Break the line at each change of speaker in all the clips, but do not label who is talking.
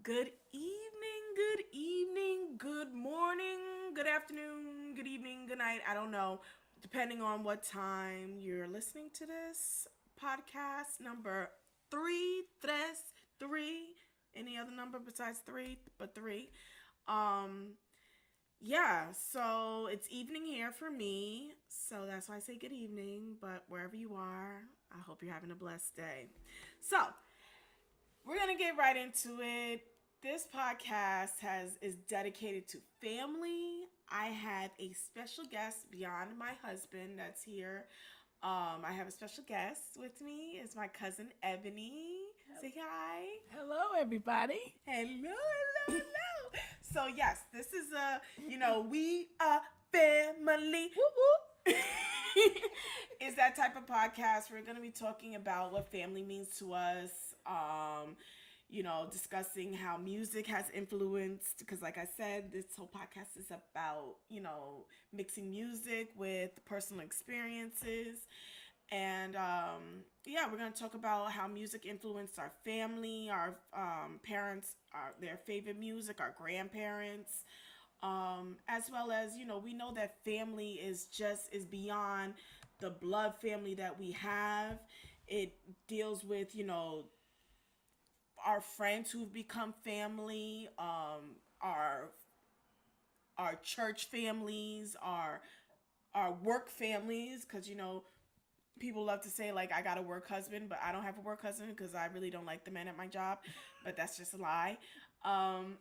Good evening, good morning, good afternoon, good evening, good night. I don't know, depending on what time you're listening to this podcast. Number three, three. Any other number besides three, but three. Um, yeah, so it's evening here for me, so that's why I say good evening. But wherever you are, I hope you're having a blessed day. So, we're gonna get right into it. This podcast is dedicated to family. I have a special guest beyond my husband that's here. I have a special guest with me. It's my cousin Ebony. Say hi.
Hello, everybody.
Hello. So yes, this is we are family. Woo woo. Is that type of podcast. We're gonna be talking about what family means to us. Discussing how music has influenced. Because, like I said, this whole podcast is about mixing music with personal experiences. And yeah, we're going to talk about how music influenced our family, our parents, their favorite music, our grandparents, as well as, we know that family is beyond the blood family that we have. It deals with, our friends who've become family, our church families, our work families, because people love to say like I got a work husband, but I don't have a work husband because I really don't like the men at my job. But that's just a lie. I mean,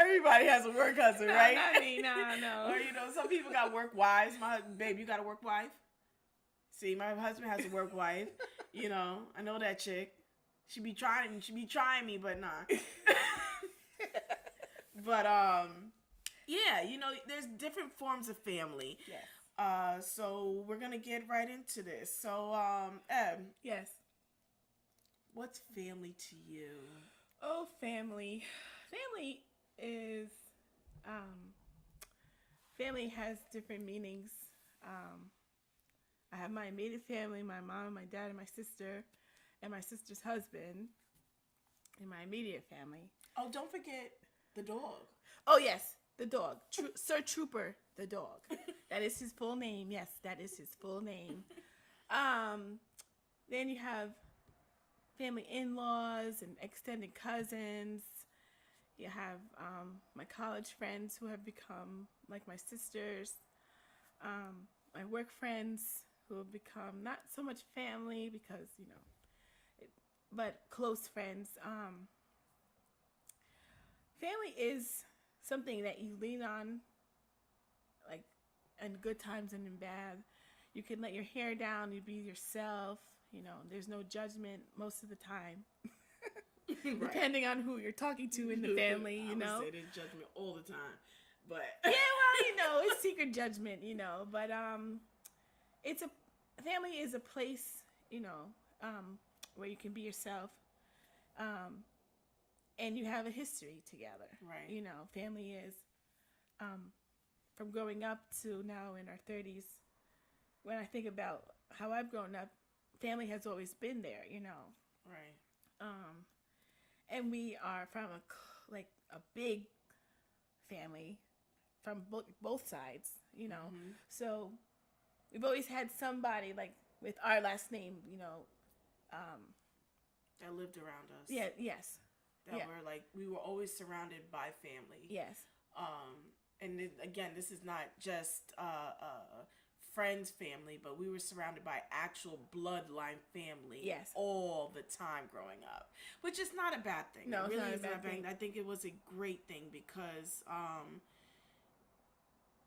everybody has a work husband, right?
Not me, no.
Or some people got work wives. My babe, you got a work wife? See, my husband has a work wife. I know that chick. She be trying me, but nah. But yeah, there's different forms of family.
Yes.
So we're gonna get right into this. So, Eb,
Yes.
what's family to you?
Oh, family. Family is, um, family has different meanings. Um, I have my immediate family, my mom, my dad, and my sister, and my sister's husband, in my immediate family.
Oh, don't forget the dog.
Oh, yes, the dog. Sir Trooper, the dog. That is his full name. Yes, that is his full name. Um, then you have family in-laws and extended cousins. You have my college friends who have become like my sisters. My work friends who have become not so much family because, but close friends. Family is something that you lean on, like in good times and in bad. You can let your hair down, you be yourself. There's no judgment most of the time.
Right.
Depending on who you're talking to in the family,
I would say there's judgment all the time, but
yeah, well, it's secret judgment, but it's a family is a place, where you can be yourself, and you have a history together.
Right.
Family is from growing up to now in our 30s. When I think about how I've grown up, family has always been there.
Right.
And we are from a big family from both sides.
Mm-hmm.
So we've always had somebody like with our last name.
That lived around us.
Yeah. Yes.
That were like we were always surrounded by family.
Yes.
And again, this is not just friends family, but we were surrounded by actual bloodline family.
Yes.
All the time growing up, which is not a bad thing.
No,
it really
it's not a bad thing.
I think it was a great thing because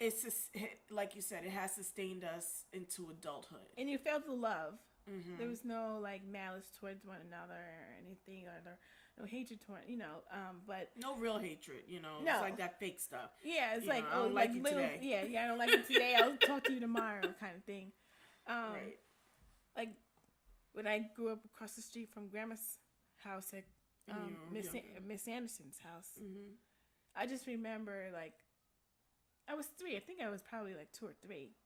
it's just, like you said, it has sustained us into adulthood.
And you felt the love.
Mm-hmm.
There was no like malice towards one another or anything, or no hatred toward but
no real hatred.
No.
It's like that fake stuff.
Yeah, it's like
I don't like you
little,
today.
Yeah, I don't like you today. I'll talk to you tomorrow, kind of thing.
Right.
Like when I grew up across the street from Grandma's house at Miss Anderson's house,
mm-hmm.
I just remember like I was 3. I think I was probably like 2 or 3,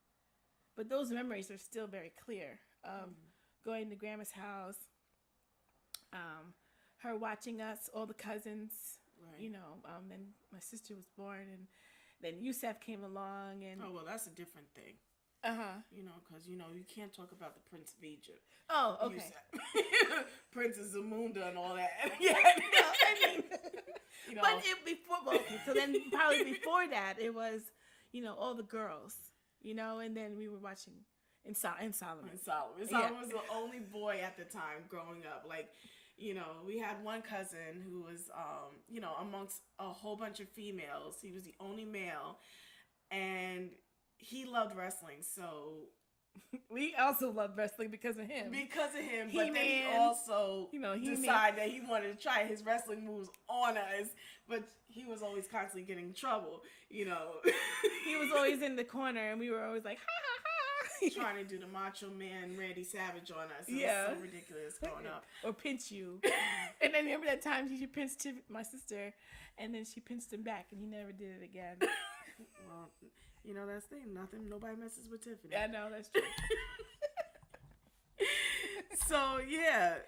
but those memories are still very clear of going to Grandma's house, her watching us, all the cousins,
Right.
then my sister was born, and then Yusef came along, and
Oh, well, that's a different thing. Because, you can't talk about the Prince of Egypt.
Oh, okay.
Princess Zamunda and all that. Yeah.
I mean, but so then probably before that, it was, all the girls, and then we were watching in Solomon.
Solomon was the only boy at the time growing up. Like, we had one cousin who was, amongst a whole bunch of females. He was the only male, and he loved wrestling, so
we also loved wrestling because of him.
But then he also decided that he wanted to try his wrestling moves on us, but he was always constantly getting in trouble,
He was always in the corner, and we were always like, ha, ha, ha.
Trying to do the Macho Man Randy Savage on us. It was so ridiculous growing up.
Or pinch you. And then remember that time she pinched my sister, and then she pinched him back, and he never did it again.
Well, that's the thing. Nobody messes with Tiffany.
I know, that's true.
So, yeah.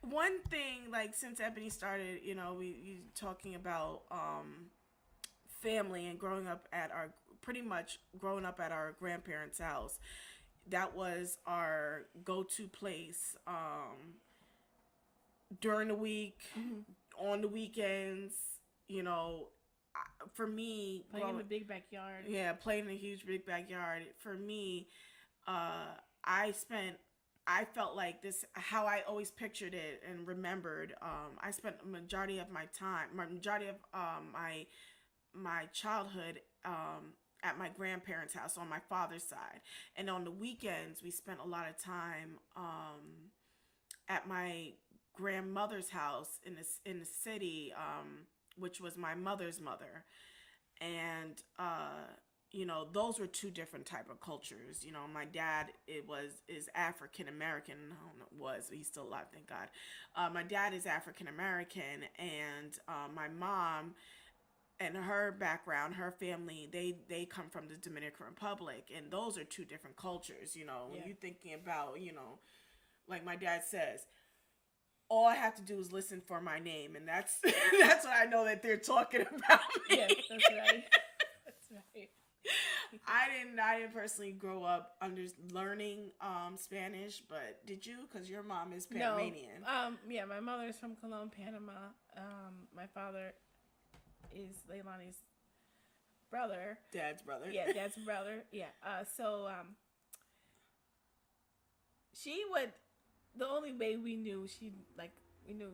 One thing, like, since Ebony started, we talking about family and growing up at our grandparents' house. That was our go-to place during the week, on the weekends, for me,
playing in the big backyard.
Yeah, playing in a huge big backyard. For me, I felt like this, how I always pictured it and remembered. I spent a majority of my childhood at my grandparents' house on my father's side, and on the weekends we spent a lot of time at my grandmother's house in the city, which was my mother's mother. And, those were two different type of cultures. My dad, is African-American. I don't know, he's still alive, thank God. My dad is African-American, and my mom and her background, her family, they come from the Dominican Republic, and those are two different cultures. When you're thinking about, like my dad says, all I have to do is listen for my name, and that's that's what I know that they're talking about me.
Yes, that's right. That's right.
I didn't personally grow up learning Spanish, but did you? Because your mom is Panamanian.
No. Yeah, my mother is from Colón, Panama. My father is Leilani's brother.
Dad's brother.
Yeah, dad's brother. Yeah. So she would. The only way we knew we knew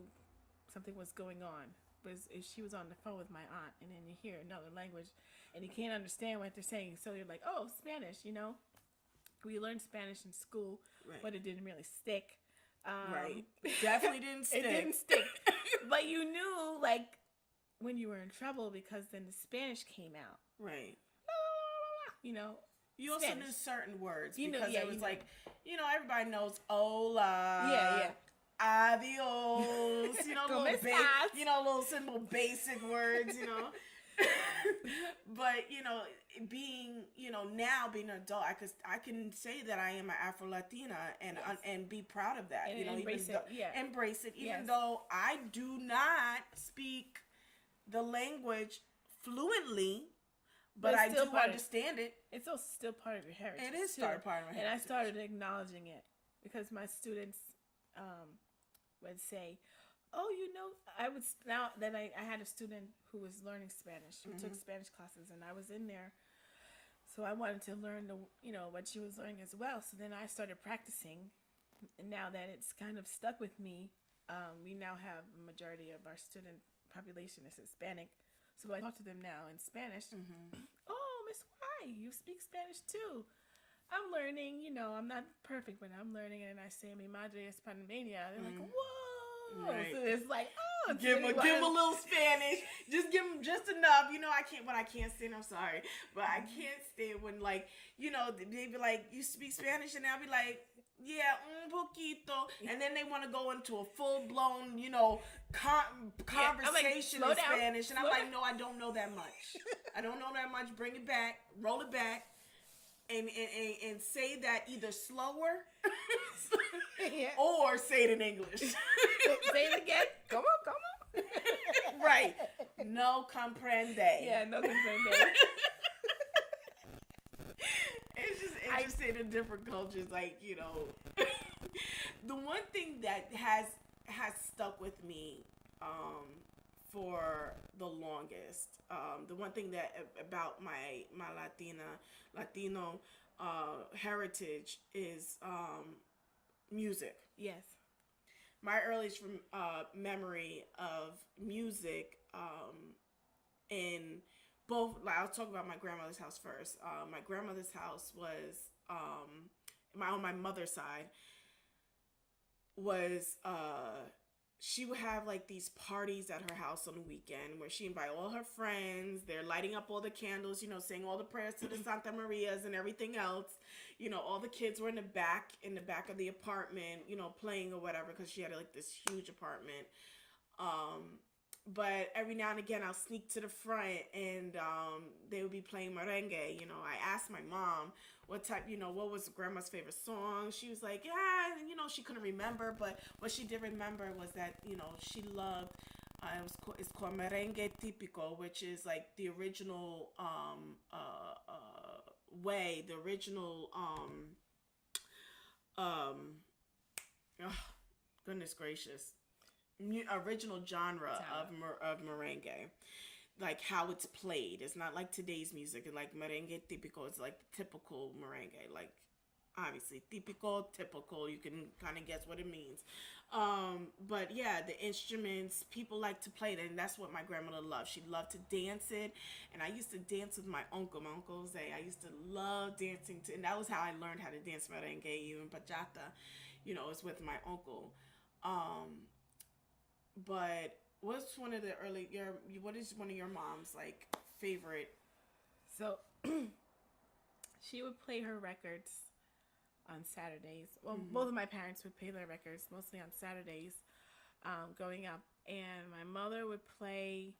something was going on was if she was on the phone with my aunt, and then you hear another language, and you can't understand what they're saying. So you're like, oh, Spanish, We learned Spanish in school, right, but it didn't really stick.
Right. Definitely didn't stick.
It didn't stick. But you knew, like, when you were in trouble, because then the Spanish came out.
Right.
You
also
Spanish.
knew certain words, because
it
was everybody knows hola.
Yeah.
Adios. Little simple basic words, But, being an adult, I can say that I am an Afro-Latina and be proud of that.
And embrace it.
Embrace it, even though I do not speak the language fluently. But I do understand it.
It's also still part of your heritage.
It is part of my heritage.
And I started acknowledging it because my students would say, oh, now that I had a student who was learning Spanish, who took Spanish classes, and I was in there. So I wanted to learn what she was learning as well. So then I started practicing. And now that it's kind of stuck with me, we now have a majority of our student population is Hispanic. So I talk to them now in Spanish. Oh, Miss Y, you speak Spanish too. I'm learning, I'm not perfect, but I'm learning. And I say, mi madre es Panamania. They're like, whoa.
Right.
So it's like, oh.
Give them a little Spanish. Just give them just enough. I can't stand, I'm sorry. But I can't stand when, they be like, you speak Spanish? And I'll be like, yeah, un poquito. And then they want to go into a full-blown, conversation in Spanish. And I'm like, no, I don't know that much. I don't know that much. Bring it back. Roll it back. and say that either slower
Yeah.
or say it in English.
Say it again. Come on.
Right. No comprende.
Yeah, no comprende.
It's just interesting in different cultures, like, you know. The one thing that has stuck with me for the longest, the one thing that about my Latino heritage is music.
Yes.
My earliest memory of music in both, like, I'll talk about my grandmother's house first. My grandmother's house was on my mother's side was she would have like these parties at her house on the weekend where she invite all her friends. They're lighting up all the candles, you know, saying all the prayers to the Santa Marias and everything else. You know, all the kids were in the back of the apartment, you know, playing or whatever, because she had like this huge apartment. But every now and again I'll sneak to the front and they would be playing merengue. You know, I asked my mom what was grandma's favorite song. She was like, yeah, you know, she couldn't remember, but what she did remember was that, you know, she loved it's called merengue típico, which is like the original way, the original oh, goodness gracious, original genre of merengue, like how it's played. It's not like today's music. It's like merengue típico. It's like typical merengue, like obviously typical. You can kind of guess what it means. But yeah, the instruments, people like to play it, and that's what my grandmother loved. She loved to dance it, and I used to dance with my uncle Jose. I used to love dancing to, and that was how I learned how to dance merengue, even bachata. You know, it's with my uncle. But what's one of the what is one of your mom's like favorite?
So she would play her records on Saturdays. Well, both of my parents would play their records mostly on Saturdays growing up. And my mother would play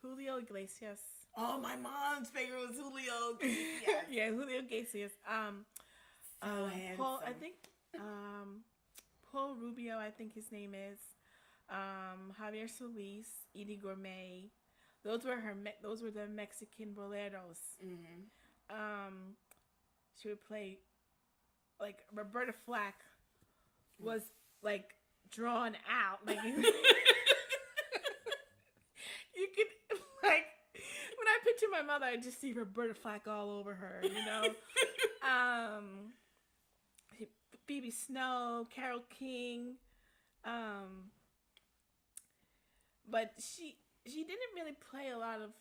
Julio Iglesias.
Oh, my mom's favorite was Julio Iglesias.
Yeah, Julio Iglesias. Paul, I think Paul Rubio, I think his name is. Javier Solis, Edie Gourmet. Those were the Mexican boleros. She would play, like, Roberta Flack was like drawn out, like you could, like, when I picture my mother, I just see Roberta Flack all over her, you know. Phoebe Snow, Carole King, but she didn't really play a lot of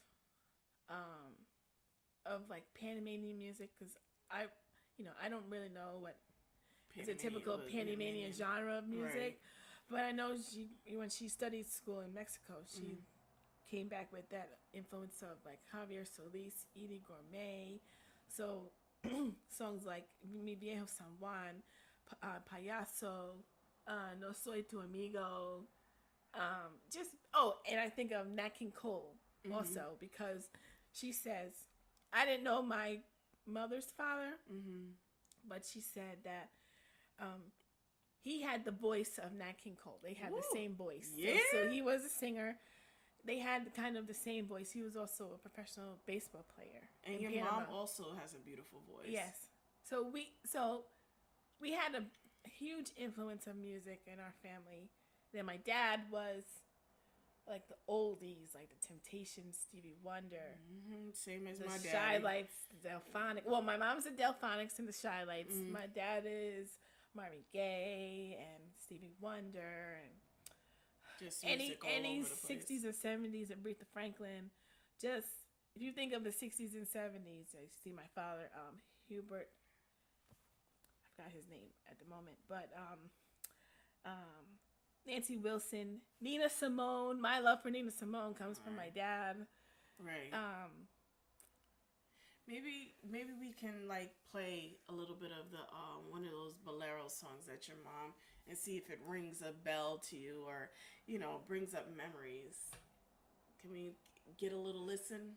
like Panamanian music, because I don't really know what is a typical Panamanian genre of music, right. But I know when she studied school in Mexico, she came back with that influence of like Javier Solis, Edie Gourmet, so songs like Mi Viejo San Juan, Payaso, No Soy Tu Amigo, and I think of Nat King Cole also, because she says, I didn't know my mother's father, but she said that he had the voice of Nat King Cole. They had the same voice.
Yeah.
So he was a singer. They had kind of the same voice. He was also a professional baseball player.
And your mom also has a beautiful voice.
Yes. So we had a huge influence of music in our family. Then my dad was like the oldies, like the Temptations, Stevie Wonder.
Same as
the
my dad.
Shy Lights, Delphonics. Well, my mom's the Delphonics and the Shy Lights. My dad is Marvin Gaye and Stevie Wonder and
just
any
all over the place.
60s or 70s of Aretha Franklin. Just if you think of the 60s and 70s, I see my father, Hubert. I forgot his name at the moment, but Nancy Wilson, Nina Simone. My love for Nina Simone comes from my dad.
Right. Maybe we can like play a little bit of the one of those bolero songs that your mom, and see if it rings a bell to you, or brings up memories. Can we get a little listen?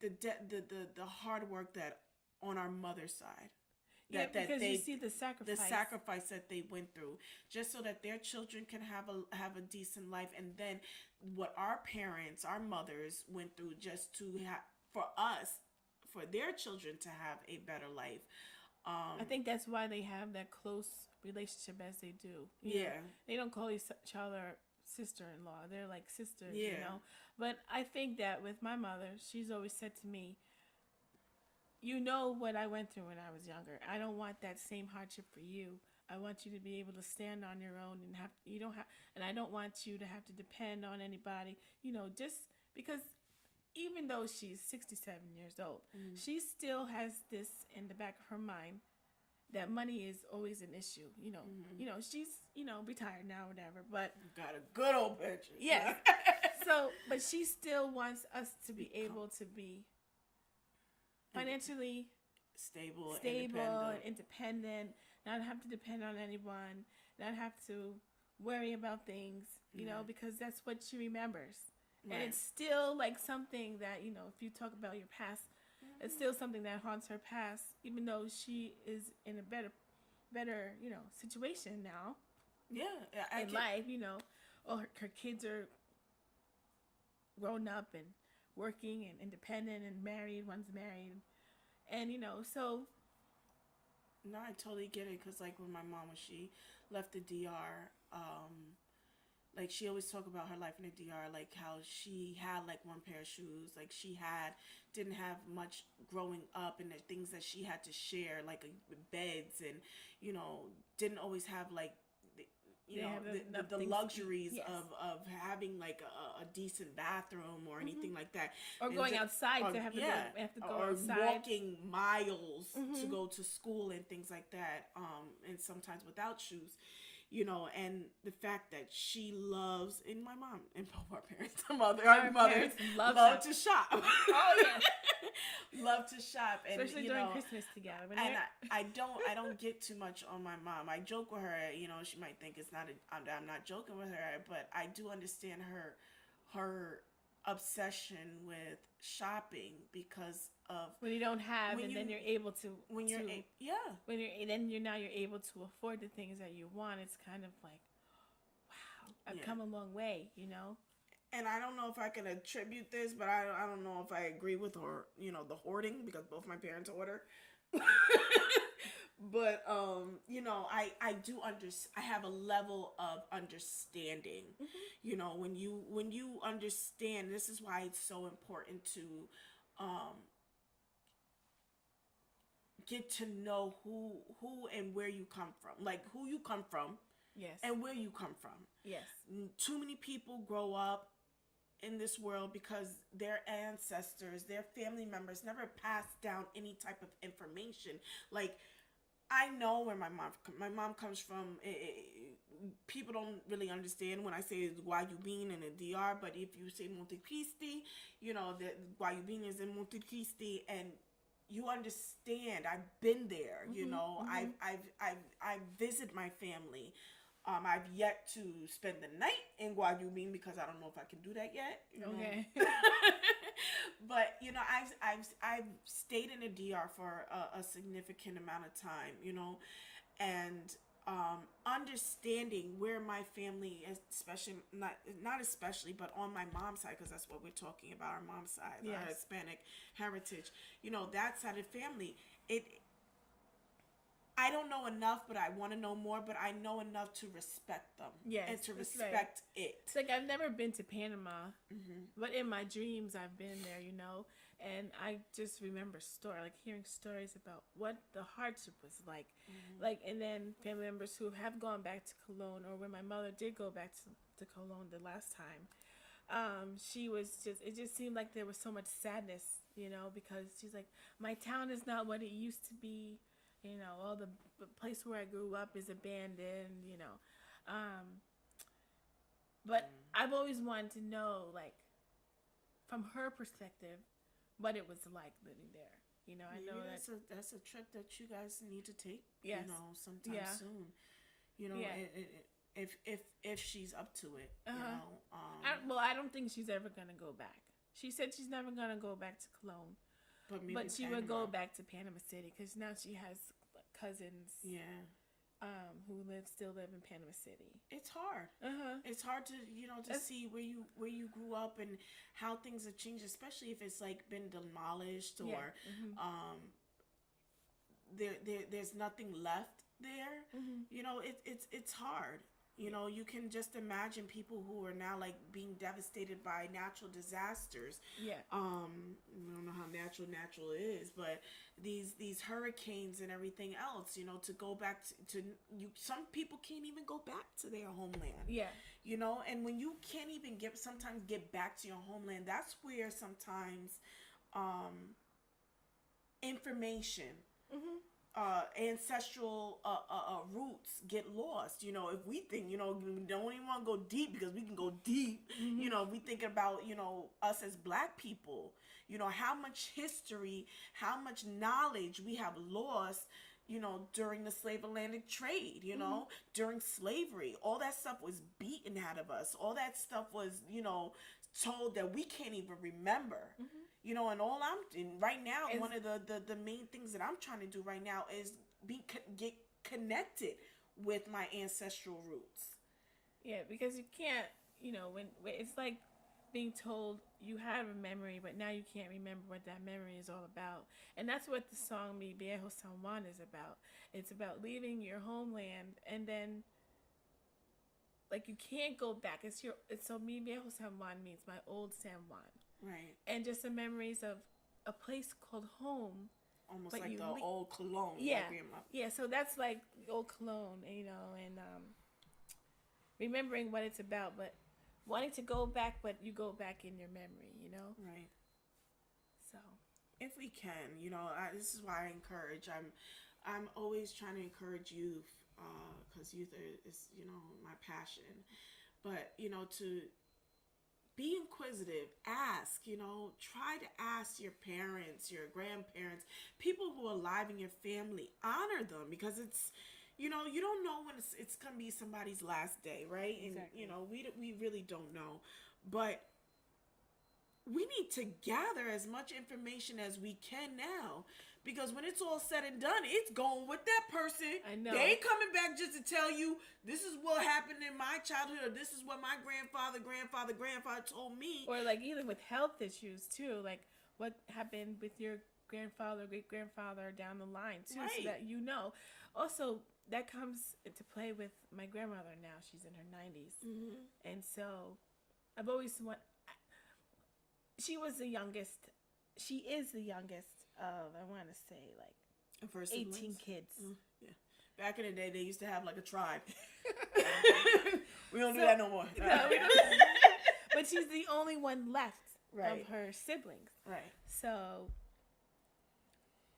the hard work that on our mother's side.
Yeah, because you see the
sacrifice that they went through just so that their children can have a decent life, and then what our parents, our mothers went through just to have for us, for their children to have a better life.
I think that's why they have that close relationship as they do. You know, they don't call each other sister-in-law. They're like sisters, you know. But I think that with my mother, she's always said to me, you know what I went through when I was younger. I don't want that same hardship for you. I want you to be able to stand on your own and and I don't want you to have to depend on anybody, you know, just because even though she's 67 years old, she still has this in the back of her mind that money is always an issue, you know. You know, she's, you know, retired now or whatever, but
got a good old pension.
Yeah. So, but she still wants us to be able to be financially stable and independent, not have to depend on anyone, not have to worry about things, you know, because that's what she remembers. Right. And it's still like something that, you know, if you talk about your past, it's still something that haunts her past, even though she is in a better, you know, situation now.
Yeah.
In life, you know, or her kids are grown up and working and independent and married. One's married. And, you know, so.
No, I totally get it. Because, like, when my mom, when she left the DR, like, she always talked about her life in the DR, like, how she had, like, one pair of shoes. Like, didn't have much growing up, and the things that she had to share, like, beds, and, you know, didn't always have, like, the luxuries of having like a decent bathroom or anything like that,
or going outside to have to go
or
outside,
walking miles to go to school and things like that, and sometimes without shoes, you know. And the fact that she loves, and my mom and both our parents, our mothers love to shop.
Oh yeah.
Love to shop, and
especially during Christmas together.
And I don't get too much on my mom. I joke with her, you know. She might think it's not. I'm not joking with her, but I do understand her obsession with shopping because of
when you don't have, and then you're able to you're able to afford the things that you want. It's kind of like, wow, I've come a long way, you know.
And I don't know if I can attribute this, but I don't know if I agree with her, you know, the hoarding, because both my parents hoarder. But you know, I have a level of understanding. You know, when you understand, this is why it's so important to get to know who and where you come from, like who you come from.
Yes.
And where you come from.
Yes.
Too many people grow up in this world because their ancestors, their family members never passed down any type of information. Like, I know where my mom comes from. People don't really understand when I say Guayubin in the DR, but if you say Montecristi, you know, the Guayubin is in Montecristi, and you understand. I've been there, you know. I've visited my family. I've yet to spend the night in Guayubin because I don't know if I can do that yet.
Okay.
But you know, I've stayed in the DR for a significant amount of time, you know, and understanding where my family is, especially not especially, but on my mom's side, because that's what we're talking about, our mom's side, our Hispanic heritage, you know, that side of the family. I don't know enough, but I want to know more, but I know enough to respect them.
Yes,
and to respect it.
It's like I've never been to Panama, but in my dreams I've been there, you know, and I just remember hearing stories about what the hardship was like. Like, and then family members who have gone back to Cologne, or when my mother did go back to Cologne the last time, it just seemed like there was so much sadness, you know, because she's like, my town is not what it used to be. You know, all the place where I grew up is abandoned, you know. But I've always wanted to know, like, from her perspective, what it was like living there. You know, I know
that's a trip that you guys need to take.
Yes.
You know, sometime soon. You know, if she's up to it. You know.
I don't think she's ever gonna go back. She said she's never gonna go back to Cologne,
But, maybe
but she would
Panama.
go back to Panama City because now she has cousins
Yeah.
who still live in Panama City.
It's hard.
Uh-huh.
It's hard to see where you grew up and how things have changed, especially if it's like been demolished or
Yeah. Mm-hmm.
there's nothing left there.
Mm-hmm.
It's hard. You can just imagine people who are now like being devastated by natural disasters.
Yeah.
I don't know how natural is, but these hurricanes and everything else, to go back to you, some people can't even go back to their homeland.
Yeah.
And when you can't even sometimes get back to your homeland, that's where sometimes information, ancestral roots get lost. If we think, we don't even want to go deep because we can go deep. We think about, us as Black people, how much history, how much knowledge we have lost, during the slave Atlantic trade, during slavery. All that stuff was beaten out of us. All that stuff was, told that we can't even remember. And all I'm doing right now, one of the main things that I'm trying to do right now is get connected with my ancestral roots.
Yeah, because you can't, when it's like being told you have a memory, but now you can't remember what that memory is all about. And that's what the song Mi Viejo San Juan is about. It's about leaving your homeland, and then like you can't go back. So Mi Viejo San Juan means my old San Juan.
Right.
And just the memories of a place called home.
Almost like the old Cologne.
Yeah. Yeah, so that's like the old Cologne, and remembering what it's about, but wanting to go back, but you go back in your memory,
Right.
So.
If we can, this is why I encourage. I'm always trying to encourage youth, because youth is, my passion. But, to be inquisitive, ask, try to ask your parents, your grandparents, people who are alive in your family, honor them, because it's, you don't know when it's going to be somebody's last day, right?
Exactly.
And, we really don't know. But we need to gather as much information as we can now, because when it's all said and done, it's going with that person.
I know.
They ain't coming back just to tell you this is what happened in my childhood, or this is what my grandfather told me.
Or like even with health issues too, like what happened with your grandfather, great grandfather down the line too,
Right.
so that Also, that comes into play with my grandmother now. She's in her 90s, and so I've always She was the youngest. She is the youngest of, I want to say, like
First
18
siblings?
kids.
Yeah. Back in the day, they used to have like a tribe. We don't do that no more.
No, we don't. But she's the only one left
Right.
of her siblings.
Right.
So,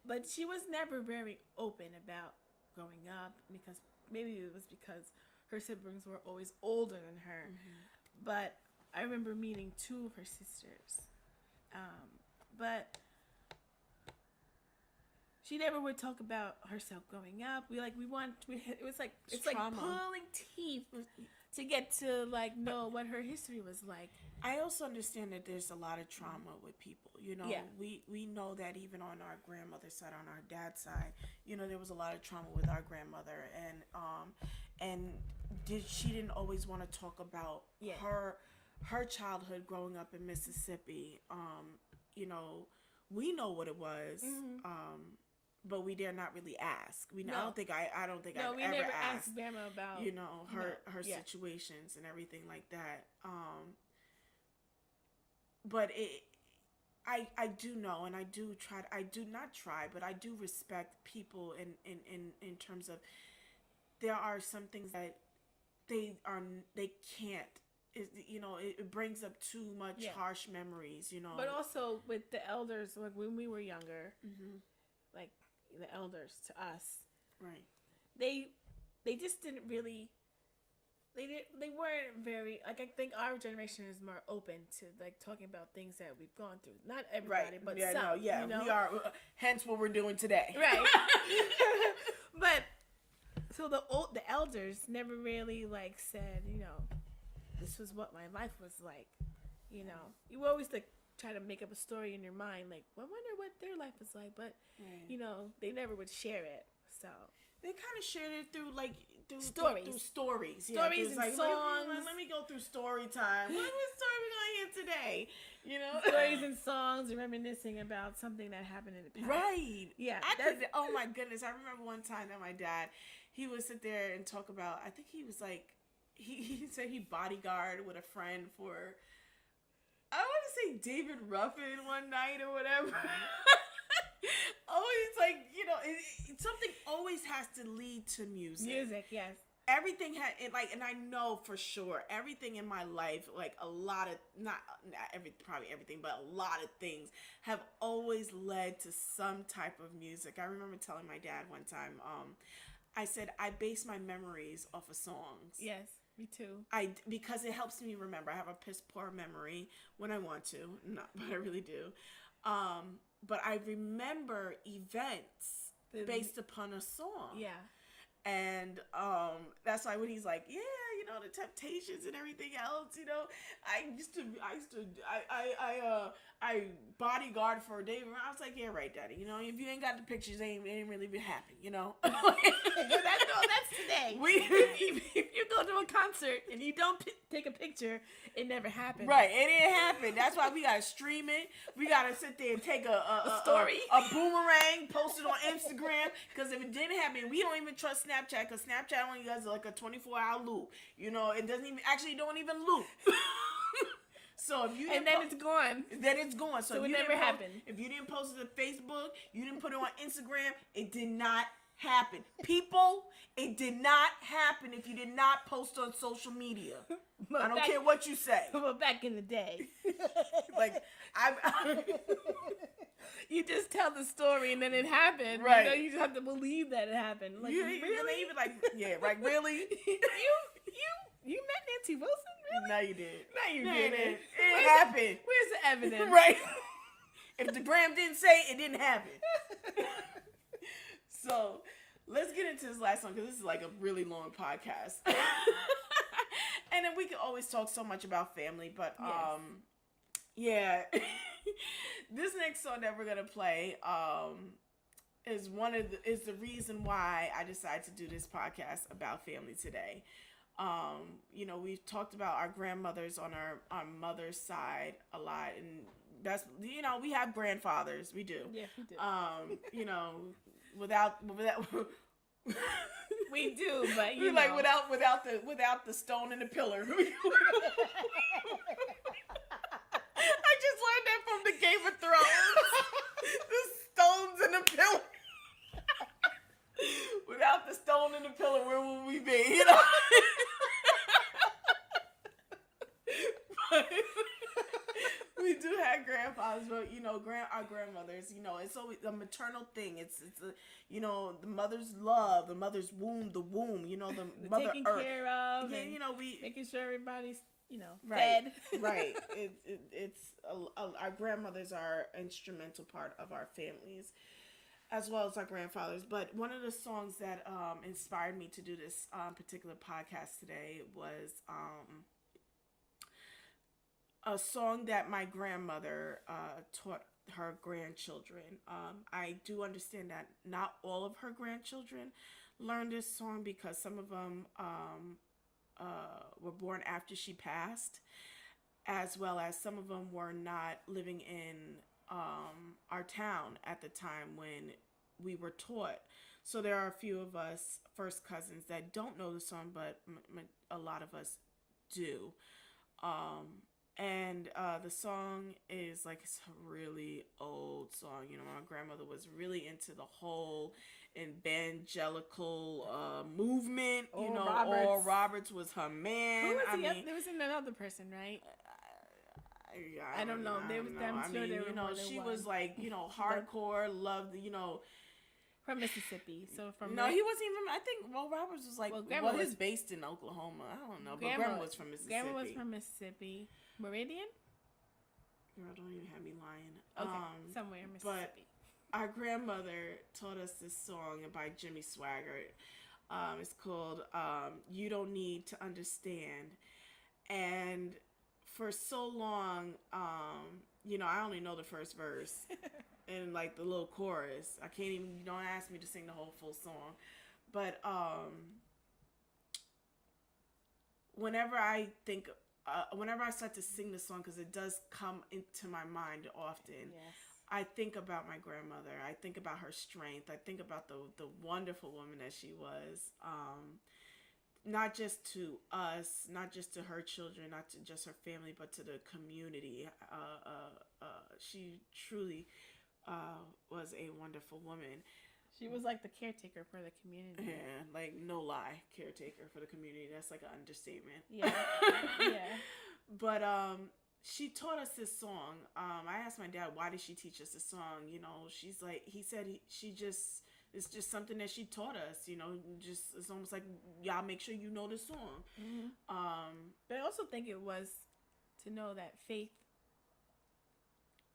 but she was never very open about growing up, because maybe it was because her siblings were always older than her. But I remember meeting two of her sisters. But she never would talk about herself growing up. It was like, it's like
trauma.
pulling teeth to get to like know what her history was like.
I also understand that there's a lot of trauma with people.
Yeah.
We know that even on our grandmother's side, on our dad's side, there was a lot of trauma with our grandmother, and she didn't always want to talk about her childhood growing up in Mississippi. We know what it was, but we dare not really ask. I don't think I've ever asked
Grandma about
her situations and everything like that. But I do know, and I do respect people in terms of there are some things that they can't. It brings up too much harsh memories,
But also with the elders, like when we were younger, like the elders to us,
right?
They just didn't really. They weren't very, like, I think our generation is more open to like talking about things that we've gone through. Not everybody, but some.
We are. Hence, what we're doing today,
right? But so the elders never really like said, this was what my life was like. You were always like try to make up a story in your mind, like, I wonder what their life was like, but
Right.
you know, they never would share it. So
They kind of shared it through like
Stories.
through stories,
Stories
There's
and songs.
Let me go through story time. What story we gonna hear today? You know,
stories and songs, and reminiscing about something that happened in the past.
right?
Yeah,
I could. Oh my goodness! I remember one time that my dad, he would sit there and talk about. I think he was like, he said he bodyguard with a friend for. I want to say David Ruffin one night or whatever. Always like, you know, something always has to lead to music.
Music, yes.
Everything had it, like, and I know for sure everything in my life, like a lot of not probably everything, but a lot of things have always led to some type of music. I remember telling my dad one time, I said I base my memories off of songs.
Yes, me too.
Because it helps me remember. I have a piss poor memory when I want to, not, but I really do. But I remember events based upon a song.
Yeah.
And that's why when he's like, yeah, you know, the Temptations and everything else, you know, I bodyguard for David. I was like, yeah, right, Daddy. You know, if you ain't got the pictures, it ain't really been happening, you know.
that's today. If you go to a concert and you don't take a picture, it never happened.
Right, it didn't happen. That's why we gotta stream it. We gotta sit there and take a
story,
a boomerang, post it on Instagram. Because if it didn't happen, we don't even trust Snapchat. Because Snapchat only does like a 24-hour loop. You know, it doesn't even don't even loop. So if you
it's gone.
Then it's gone. So
it never happened.
If you didn't post it on Facebook, you didn't put it on Instagram, it did not happen. People, it did not happen if you did not post on social media. I don't care what you say.
But back in the day,
like
you just tell the story and then it happened.
Right.
You know, you just have to believe that it happened. Like, really?
Even like, yeah, like really?
You met Nancy Wilson? Really?
No, you did.
No, you didn't.
It happened.
Where's the evidence?
Right. If the gram didn't say it didn't happen. So let's get into this last one because this is like a really long podcast. And then we could always talk so much about family, but yeah. This next song that we're gonna play is is the reason why I decided to do this podcast about family today. You know, we've talked about our grandmothers on our mother's side a lot, and that's, you know, we have grandfathers, we do.
Yeah, we do.
You know, without
we do, but you know.
Like without the stone and the pillar. I just learned that from the Game of Thrones. The stones and the pillar. Without the stone and the pillar, where would we be? You know. But we do have grandfathers, but you know, our grandmothers. You know, it's always a maternal thing. It's a, you know, the mother's love, the mother's womb, the womb. You know, the mother
taking
earth.
care of.
Yeah, you know, we
making sure everybody's, you know,
right,
fed.
Right. It's our grandmothers are an instrumental part of our families, as well as our grandfathers. But one of the songs that inspired me to do this particular podcast today was a song that my grandmother taught her grandchildren. I do understand that not all of her grandchildren learned this song because some of them were born after she passed, as well as some of them were not living in our town at the time when we were taught. So there are a few of us first cousins that don't know the song, but a lot of us do. And the song is like, it's a really old song. You know, my grandmother was really into the whole evangelical movement. You know, Oral Roberts was her man.
Who was there was another person, right? I don't know. I'm sure there were more than
she
one.
was like, you know, hardcore, loved, you know.
From Mississippi, so from
no, he wasn't even. I think Will Roberts was like,
Grandma
was based in Oklahoma. I don't know, but Grandma was from Mississippi.
Grandma was from Mississippi. Meridian?
Girl, don't even have me lying.
Okay, somewhere in Mississippi.
But our grandmother taught us this song by Jimmy Swaggart. It's called "You Don't Need to Understand," and for so long, I only know the first verse and like the little chorus. I can't even. You don't ask me to sing the whole full song, but whenever I think, whenever I start to sing the song, because it does come into my mind often.
Yes.
I think about my grandmother. I think about her strength. I think about the wonderful woman that she was. Not just to us, not just to her children, not to just her family, but to the community. She truly was a wonderful woman.
She was like the caretaker for the community.
Yeah, like no lie, caretaker for the community. That's like an understatement.
Yeah, yeah.
But she taught us this song. I asked my dad, why did she teach us this song? She's like, it's just something that she taught us. Just it's almost like, y'all make sure you know the song.
Mm-hmm. But I also think it was to know that faith.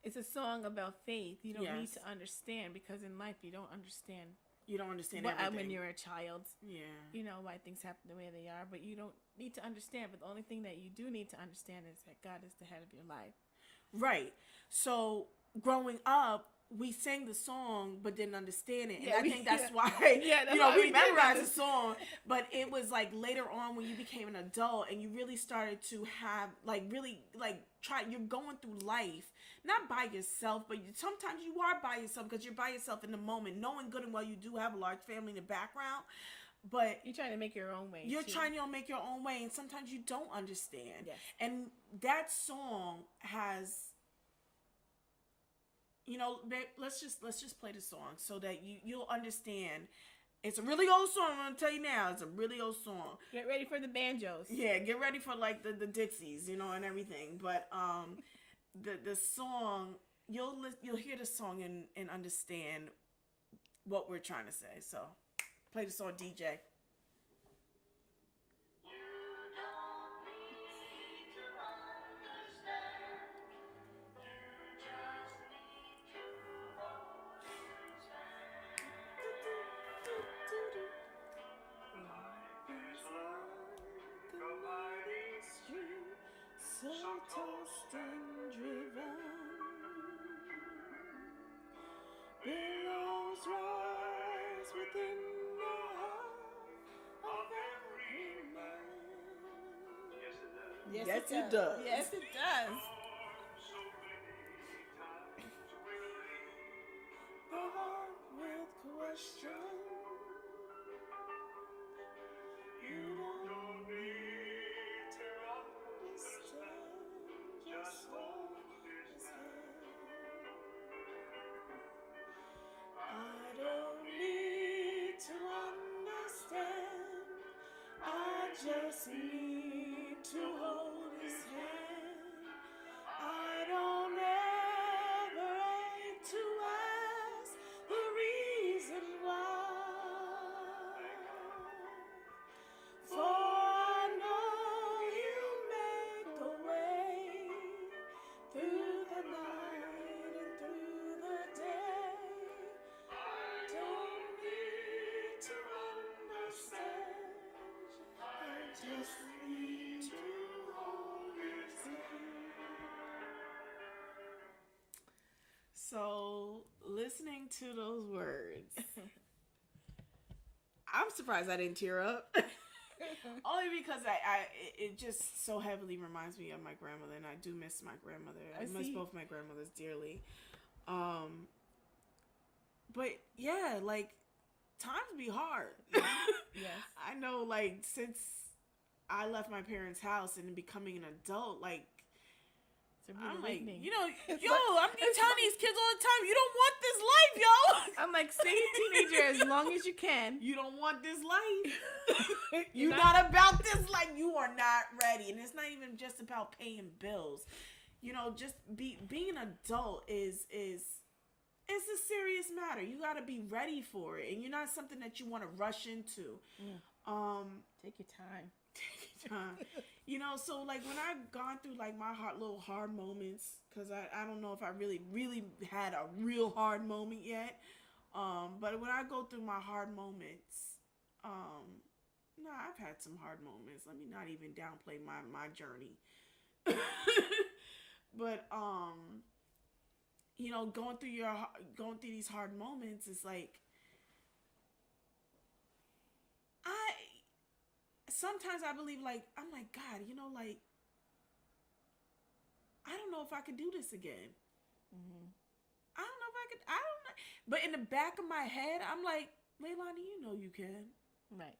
It's a song about faith. You don't need to understand, because in life you don't understand.
You don't understand everything.
When you're a child.
Yeah.
Why things happen the way they are, but you don't need to understand. But the only thing that you do need to understand is that God is the head of your life.
Right. So growing up, we sang the song but didn't understand it, and I think that's why we memorized the song. But it was like later on when you became an adult and you really started to have you're going through life not by yourself, but sometimes you are by yourself because you're by yourself in the moment, knowing good and well you do have a large family in the background, but
you're trying to make your own way.
You're trying to make your own way, and sometimes you don't understand.
Yes.
And that song has, babe, let's just play the song so that you'll understand. It's a really old song. I'm gonna tell you now. It's a really old song.
Get ready for the banjos.
Yeah, get ready for like the Dixies, and everything. But the song, you'll hear the song and understand what we're trying to say. So, play the song, DJ. So tossed and driven, billows rise within the heart of every man. Yes, it does.
Yes, it does.
The heart with question. You don't need to understand, just hold his hand. I don't need to understand, I just need to hold his hand. I don't ever hate to ask the reason why. For I know you make a way through the night and through the day. I don't need to understand, I just need to hold his hand. So, listening to those words, I'm surprised I didn't tear up. Only because it just so heavily reminds me of my grandmother, and I do miss my grandmother. I miss both my grandmothers dearly. But yeah, like, times be hard.
Yes.
I know, like, since I left my parents' house and becoming an adult, like, I'm like, I'm telling these kids all the time, you don't want this life, yo.
I'm like, stay a teenager as long as you can.
You don't want this life. You're not about this life. You are not ready. And it's not even just about paying bills. Just being an adult is a serious matter. You got to be ready for it. And you're not something that you want to rush into.
Take your time.
So like when I've gone through like my little hard moments, because I don't know if I really had a real hard moment yet, but when I go through my hard moments, I've had some hard moments. Let me not even downplay my journey But you know, going through these hard moments is like, I sometimes I believe, like, I'm like, God, you know, like, I don't know if I could do this again.
Mm-hmm.
I don't know if I could. I don't know. But in the back of my head, I'm like, Leilani, you know you can.
Right.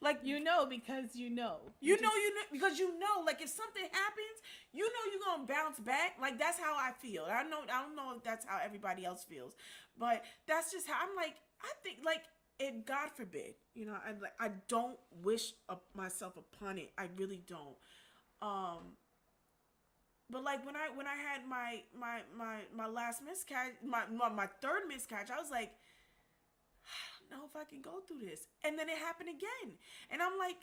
Like,
You know, because you know.
you know because you know, like, if something happens, you know you're gonna bounce back. Like, that's how I feel. I don't know if that's how everybody else feels, but that's just how I'm like. I think, like, it. God forbid, you know, I don't wish myself upon it. I really don't. But like when I had my last miscarriage, my third miscarriage, I was like, I don't know if I can go through this. And then it happened again. And I'm like,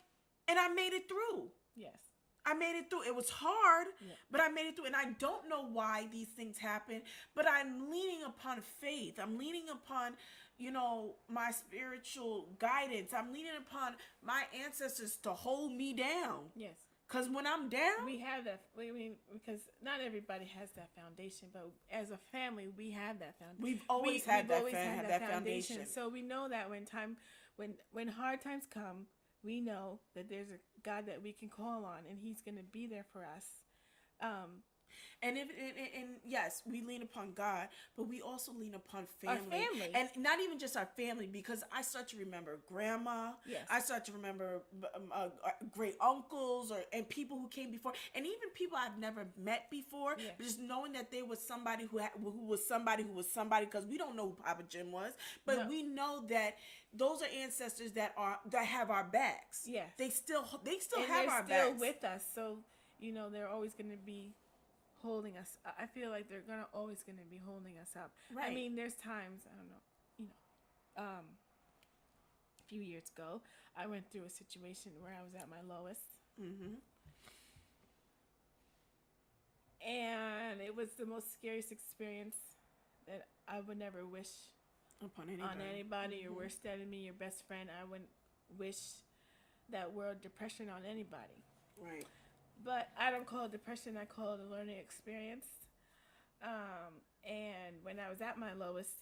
and I made it through.
Yes.
I made it through. It was hard,
Yeah.
but I made it through. And I don't know why these things happen, but I'm leaning upon faith. I'm leaning upon, you know, my spiritual guidance. I'm leaning upon my ancestors to hold me down.
Yes.
Because when I'm down,
we have that. I mean, because not everybody has that foundation, but as a family, we have that foundation.
We've always had that foundation.
So we know that when hard times come, we know that there's a God that we can call on, and He's going to be there for us.
And yes, we lean upon God, but we also lean upon family.
Our family.
And not even just our family, because I start to remember grandma.
Yes.
I start to remember great uncles and people who came before, and even people I've never met before.
Yeah.
Just knowing that there was somebody who was somebody, because we don't know who Papa Jim was, but we know that those are ancestors that have our backs.
Yes.
They still
and
have our
they're still
backs
with us. So you know they're always going to be holding us. I feel like they're always going to be holding us up.
Right.
I mean, there's times, I don't know, you know, a few years ago, I went through a situation where I was at my lowest.
Mm-hmm.
And it was the most scariest experience that I would never wish
Upon
on anybody.
Mm-hmm.
Your worst enemy, your best friend. I wouldn't wish that word depression on anybody.
Right.
But I don't call it depression. I call it a learning experience. And when I was at my lowest,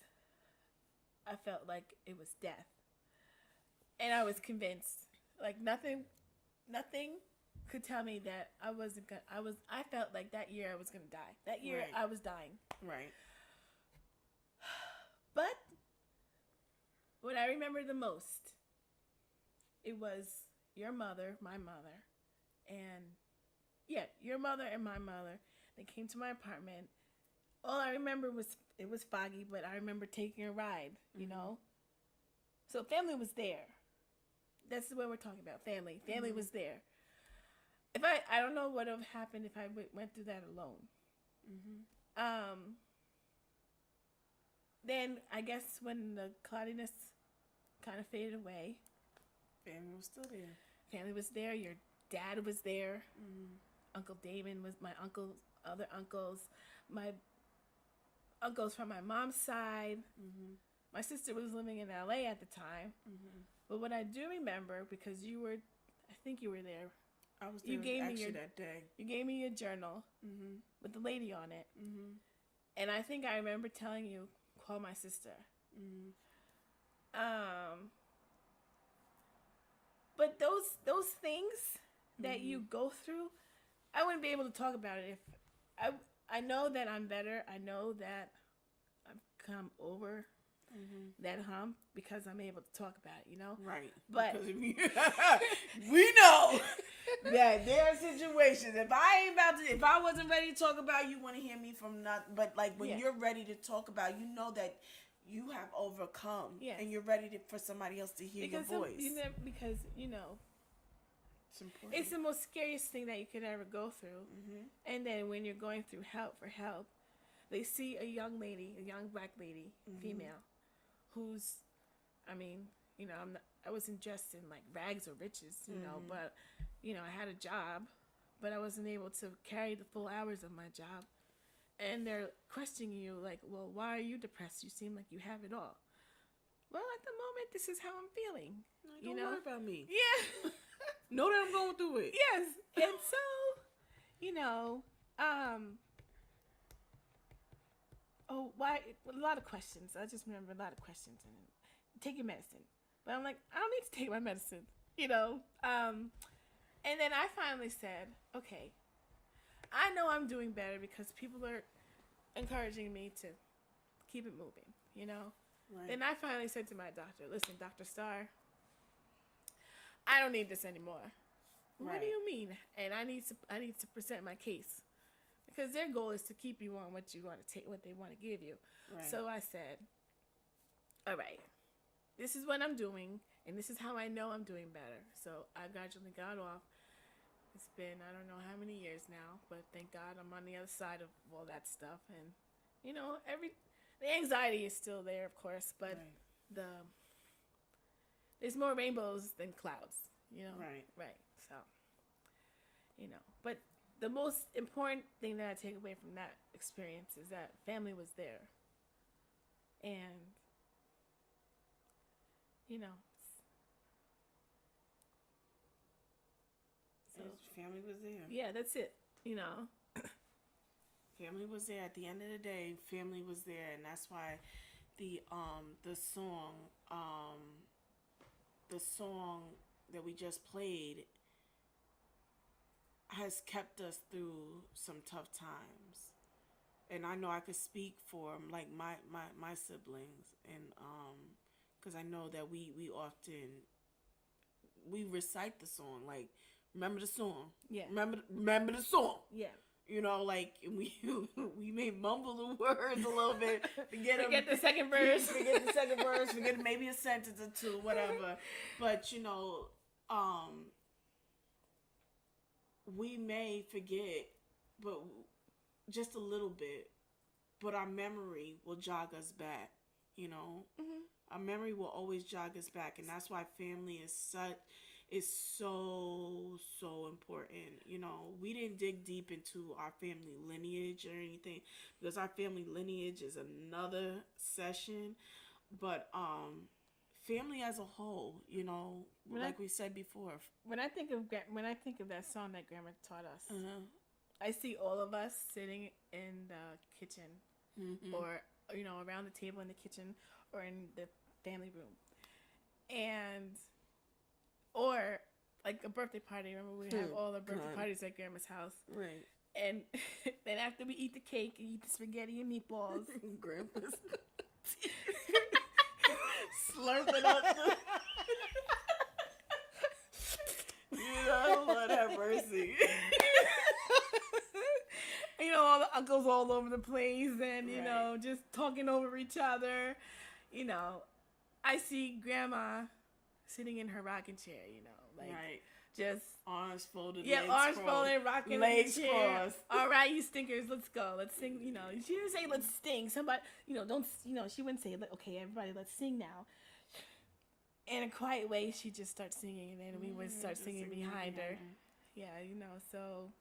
I felt like it was death. And I was convinced, like nothing could tell me that I wasn't gonna. I felt like that year I was gonna die. That year
Right.
I was dying.
Right.
But what I remember the most, it was your mother, my mother, and your mother and my mother. They came to my apartment. All I remember was it was foggy, but I remember taking a ride, you know. So family was there. That's what we're talking about, family. Family was there. If I don't know what would have happened if I went through that alone. Then I guess when the cloudiness kind of faded away,
Family was still there.
family was there. Your dad was there. Uncle Damon was my uncle. Other uncles, my uncles from my mom's side. My sister was living in LA at the time. But what I do remember, because I think you were there.
I was there
You gave me
that day.
You gave me a journal with the lady on it. And I think I remember telling you, call my sister. But those things that you go through, I wouldn't be able to talk about it if I know that I'm better. I know that I've come over that hump because I'm able to talk about it, you know?
Right.
But
Because we know that there are situations. If I wasn't ready to talk about, you want to hear me from nothing. But like when you're ready to talk about, you know that you have overcome, and you're ready for somebody else to hear your voice.
Because you know,
it's important.
it's the most scariest thing that you could ever go through. And then when you're going through help, they see a young black lady, female, who's, I mean, you know, I wasn't dressed in like rags or riches, you know, but you know, I had a job, but I wasn't able to carry the full hours of my job. And they're questioning you like, well, why are you depressed? You seem like you have it all. Well, at the moment, this is how I'm feeling.
Don't worry about me.
Yeah.
Know that I'm going through it.
Yes. And so, you know, oh, why? A lot of questions. I just remember a lot of questions. And take your medicine. But I'm like, I don't need to take my medicine, you know. And then I finally said, okay, I know I'm doing better because people are encouraging me to keep it moving, you know.
Right.
Then I finally said to my doctor, listen, Dr. Starr, I don't need this anymore. What do you mean? And I need to present my case. Because their goal is to keep you on what you want to take, what they want to give you.
Right.
So I said, all right, this is what I'm doing, and this is how I know I'm doing better. So I gradually got off. It's been, I don't know how many years now, but thank God I'm on the other side of all that stuff. And, you know, the anxiety is still there, of course, but there's more rainbows than clouds, you know? Right. So, you know, but the most important thing that I take away from that experience is that family was there. And, you know,
so family was there.
Yeah, that's it, you know.
Family was there. At the end of the day, family was there, and that's why the song that we just played has kept us through some tough times. And I know I could speak for like my siblings, and because I know that we often recite the song, like, remember the song, remember the song, you know, like we may mumble the words a little bit,
forget the second verse,
forget maybe a sentence or two, whatever, but you know, we may forget, but just a little bit, but our memory will jog us back, you know. Our memory will always jog us back, and that's why family is so important. You know, we didn't dig deep into our family lineage or anything, because our family lineage is another session, but family as a whole, you know, like we said before.
When I think of that song that Grandma taught us, I see all of us sitting in the kitchen, or, you know, around the table in the kitchen or in the family room, and or like a birthday party. Remember, we have all the birthday parties at Grandma's house,
right?
And then after we eat the cake and eat the spaghetti and meatballs,
Grandpa's slurping up the, you know, Lord have mercy.
You know, all the uncles all over the place, and you know, just talking over each other. You know, I see Grandma sitting in her rocking chair. You know, like just
arms folded,
arms folded, rocking
legs
in the chair.
crossed.
All right, you stinkers, let's go, let's sing. You know, she didn't say let's sing. Somebody, you know, don't. You know, she wouldn't say, okay, everybody, let's sing now. In a quiet way, she just starts singing, and then we would start singing behind her. Yeah, you know, so.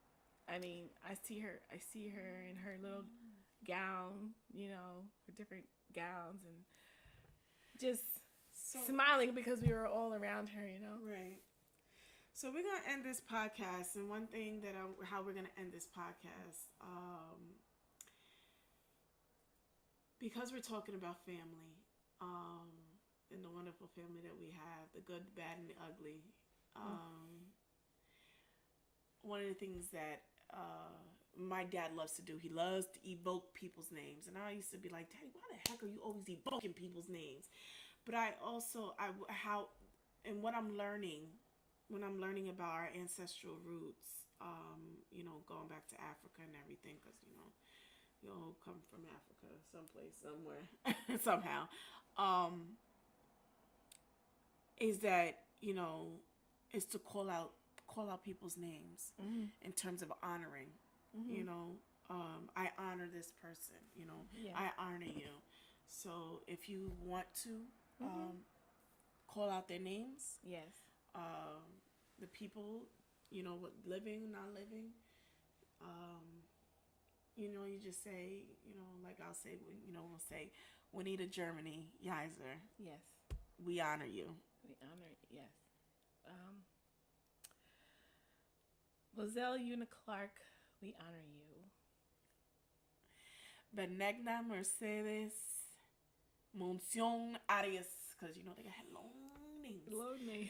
I mean, I see her in her little gown, you know, her different gowns, and just smiling because we were all around her, you know.
Right. So we're going to end this podcast, and one thing that how we're going to end this podcast, because we're talking about family, and the wonderful family that we have, the good, the bad, and the ugly. One of the things that my dad loves to do, he loves to evoke people's names, and I used to be like, Daddy, why the heck are you always evoking people's names? But what I'm learning when I'm learning about our ancestral roots, you know, going back to Africa and everything, because you know, we all come from Africa, someplace, somewhere, somehow, is that, you know, is to call out people's names in terms of honoring. You know, I honor this person, you know, I honor you. So if you want to call out their names, the people, you know, living, not living, you know, you just say, you know, like I'll say, you know, we'll say, Juanita Germany, Yiser.
Yes.
We honor you.
We honor you, yes. Lozelle Una Clark, we honor you.
Benegna Mercedes Monción Arias, because you know they got long names.
Long name.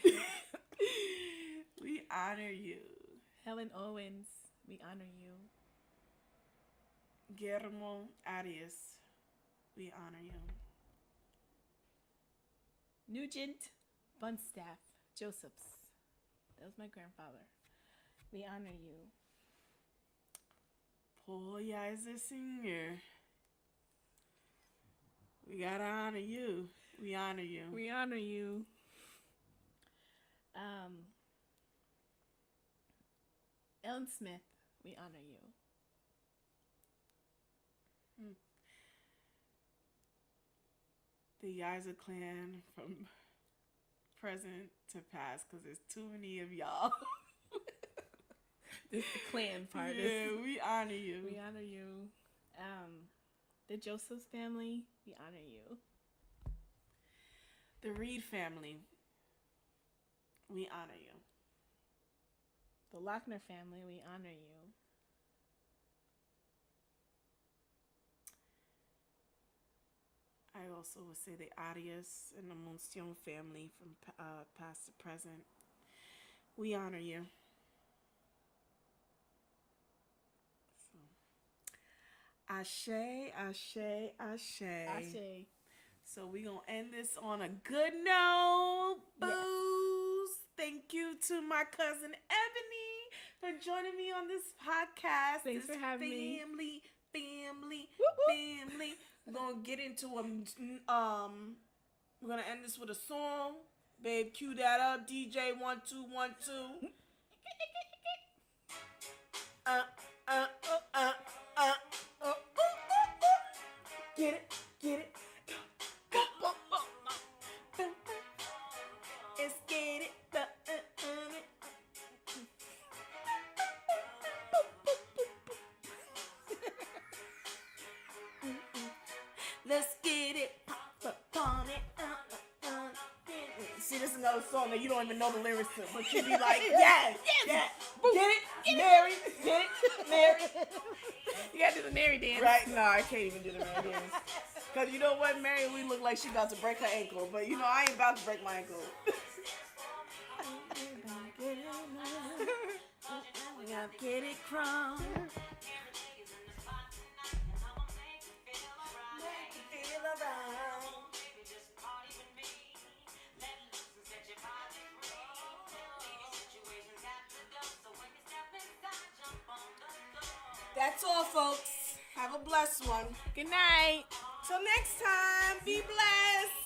We honor you.
Helen Owens, we honor you.
Guillermo Arias, we honor you.
Nugent Bunstaff Josephs, that was my grandfather. We honor you.
Paul Yiser Sr., we gotta honor you. We honor you.
We honor you. Ellen Smith, we honor you.
The Yiser clan from present to past, because there's too many of y'all.
This is the clan part.
Yeah, we honor you.
We honor you. The Josephs family, we honor you.
The Reed family, we honor you.
The Lochner family, we honor you.
I also would say the Arias and the Monción family from past to present. We honor you. So, Ashe, Ashe, Ashe.
Ashe.
So we gonna end this on a good note. Booze.
Yes.
Thank you to my cousin Ebony for joining me on this podcast.
Thanks
this
for having me.
Family.
Whoop, whoop.
We're gonna get into we're gonna end this with a song. Babe, cue that up. DJ 1212. Get it. Let's get it. Let's get it. Pop on it. See, this is another song that you don't even know the lyrics to, but you be like, yeah. Get it, Mary. Get it, Mary.
You gotta do the Mary dance.
Right? No, I can't even do the Mary dance. Because you know what? Mary, we look like she about to break her ankle. But you know, I ain't about to break my ankle. Get it crunk. That's all, folks. Have a blessed one.
Good night.
Till next time, be blessed.